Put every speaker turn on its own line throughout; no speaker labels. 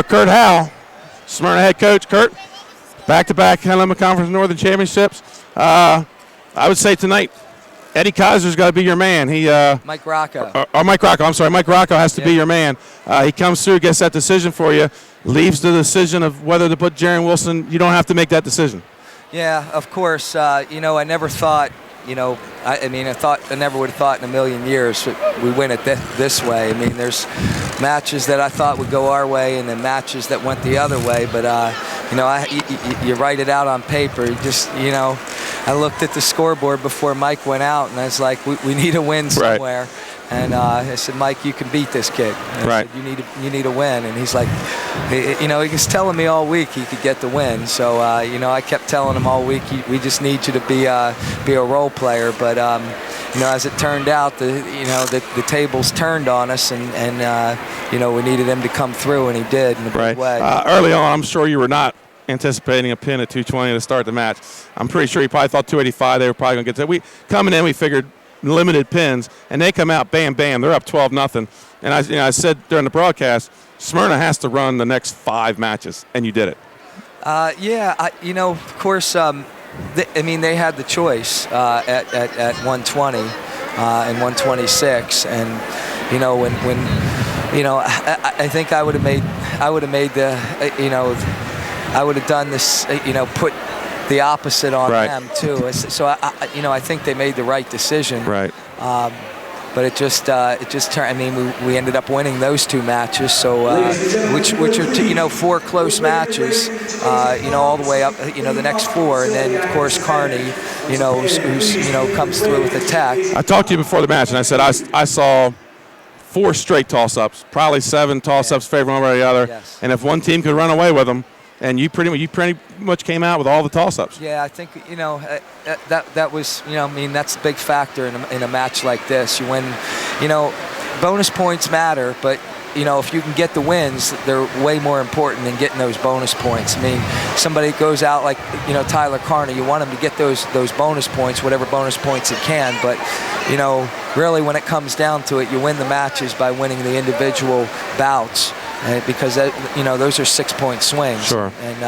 Kurt Howell, Smyrna head coach. Kurt, back-to-back Helena Conference Northern Championships. I would say tonight, Eddie Kaiser's got to be your man.
Mike Rocco.
Mike Rocco. I'm sorry. Mike Rocco has to be your man. He comes through, gets that decision for you, leaves the decision of whether to put Jaron Wilson. You don't have to make that decision.
Yeah, of course. I never thought. I never would have thought in a million years that we win it this way. I mean, there's matches that I thought would go our way, and then matches that went the other way. But you write it out on paper. I looked at the scoreboard before Mike went out, and I was like, we need a win somewhere. Right. And I said, Mike, you can beat this kid. And I said, you need a win. And he's like, he was telling me all week he could get the win. So, I kept telling him all week, we just need you to be a role player. But, as it turned out, the tables turned on us, and we needed him to come through, and he did in a big way.
Early on, I'm sure you were not anticipating a pin at 220 to start the match. I'm pretty sure you probably thought 285 they were probably going to get that. Coming in, we figured limited pins, and they come out, bam, bam, they're up 12-0. And I said during the broadcast, Smyrna has to run the next 5 matches, and you did it.
Of course, they had the choice at 120 and 126, and I think I would have made I would have done this, put the opposite on them too. So I think they made the right decision.
Right.
But it just turned. I mean, we ended up winning those 2 matches. So which are 4 close matches. All the way up. The next 4, and then of course Kearney. Who's comes through with the tech.
I talked to you before the match, and I said I saw 4 straight toss-ups, probably 7 toss-ups favoring one or the other.
Yes.
And if one team could run away with them. And you pretty much came out with all the toss-ups.
Yeah, I think that was that's a big factor in a match like this. You win, bonus points matter, but if you can get the wins, they're way more important than getting those bonus points. I mean, somebody goes out like Tyler Kearney, you want him to get those bonus points, whatever bonus points he can. But really, when it comes down to it, you win the matches by winning the individual bouts. Because those are 6-point swings.
Sure.
And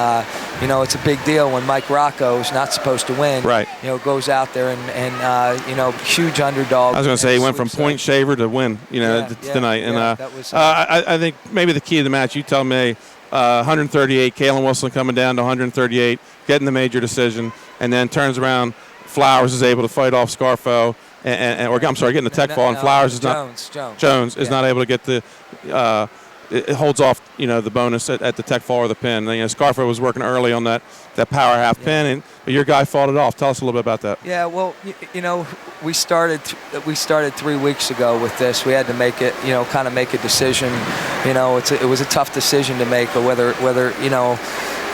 it's a big deal when Mike Rocco is not supposed to win.
Right.
Goes out there and huge underdog.
I was going to say he went from point shaver to win. Tonight. And
that was.
I think maybe the key to the match. You tell me. 138. Kalen Wilson coming down to 138, getting the major decision, and then turns around. Flowers is able to fight off Scarfo, getting the tech fall, and Flowers is Jones is not able to get the. It holds off, the bonus at the tech fall or the pin. Scarfo was working early on that power half pin, but your guy fought it off. Tell us a little bit about that.
Yeah, well, we started 3 weeks ago with this. We had to make it, kind of make a decision. It was a tough decision to make, or whether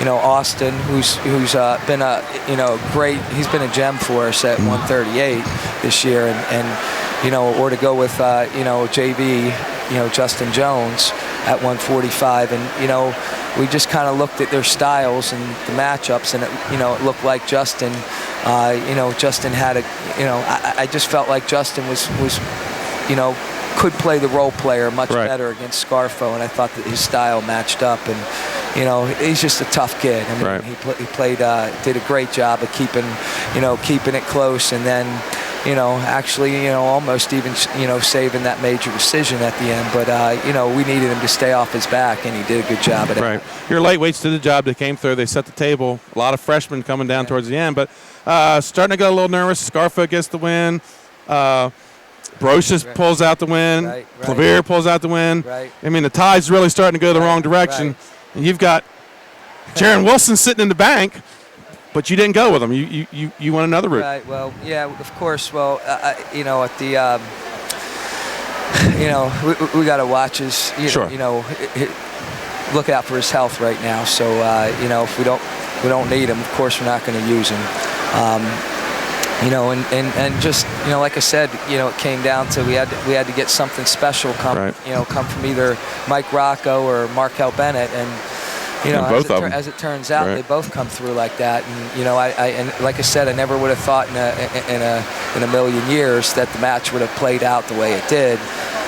Austin, who's been great. He's been a gem for us at 138 this year, and or to go with JV, Justin Jones at 145, and we just kind of looked at their styles and the matchups, and it looked like Justin, Justin had I just felt like Justin was could play the role player much better against Scarfo, and I thought that his style matched up, and he's just a tough kid. I mean, he played did a great job of keeping it close, and then almost even saving that major decision at the end. But we needed him to stay off his back, and he did a good job at it.
Right. Your lightweights did the job. They came through. They set the table. A lot of freshmen coming down towards the end, but starting to get a little nervous. Scarfo gets the win. Brocious pulls out the win. Clavier pulls out the win. I mean, the tide's really starting to go the wrong direction. And you've got Jaron Wilson sitting in the bank, but you didn't go with him. You went another route.
Right. Well, yeah, of course. Well, at the we got to watch his. Look out for his health right now. So if we don't need him, of course we're not going to use him. And just like I said, it came down to we had to get something special come from either Mike Rocco or Markel Bennett, and as it turns out, they both come through like that. And and like I said, I never would have thought in a million years that the match would have played out the way it did.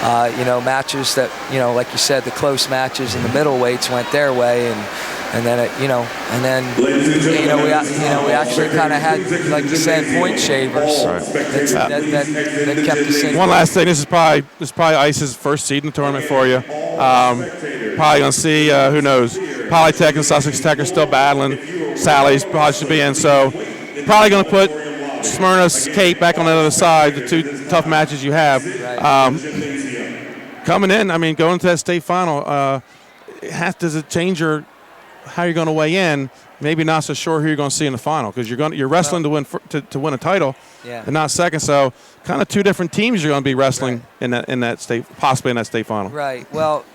matches that, like you said, the close matches in the middleweights went their way, and then we actually kind of had, like you said, point shavers that kept us in.
One last thing, this is probably Ice's first seed in the tournament for you. Probably gonna see who knows. Polytech and Sussex Tech are still battling. Sally's probably should be in, so probably gonna put Smyrna's Kate back on the other side. The two tough matches you have. Coming in, going to that state final, does it change how you're going to weigh in? Maybe not so sure who you're going to see in the final, because you're wrestling to win a title, and not second. So kind of two different teams you're going to be wrestling in that state, possibly in that state final.
Right. Well,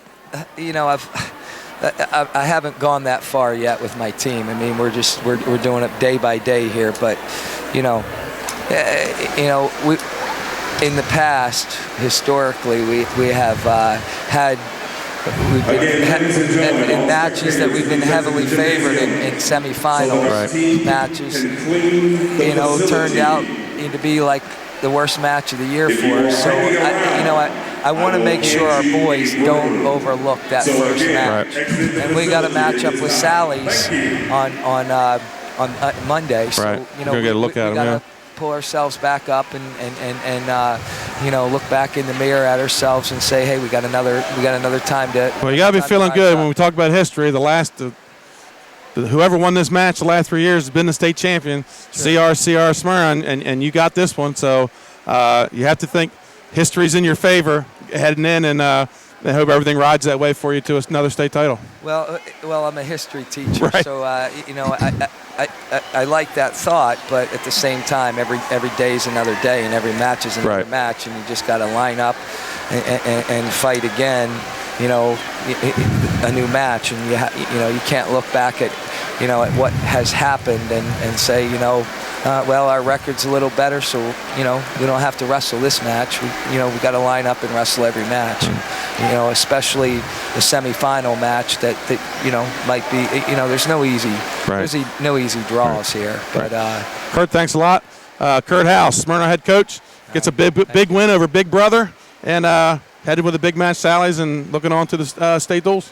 I haven't gone that far yet with my team. We're doing it day by day here, but we in the past, historically, we have we've been in matches that we've been heavily favored in semifinal matches. Turned out to be like the worst match of the year for us. So I want to make sure our boys don't overlook that first match. And we got a match up with Sally's on Monday. So
we're gonna get a look at them.
Pull ourselves back up and look back in the mirror at ourselves and say, hey, we got another time to.
Well, you got to be feeling good when we talk about history. Whoever won this match the last 3 years has been the state champion. Sure. CR Smyrna, and you got this one. So you have to think history's in your favor heading in, and I hope everything rides that way for you to another state title.
Well, I'm a history teacher, so I like that thought, but at the same time, every day is another day, and every match is another match, and you just got to line up and fight again. A new match, and you can't look back at what has happened and say well, our record's a little better, so we don't have to wrestle this match. We got to line up and wrestle every match, and, especially the semifinal match that might be there's no easy draws here. But
Kurt, thanks a lot. Kurt Howell, Smyrna head coach, gets a big win over Big Brother, and headed with a big match, Sally's, and looking on to the state duels.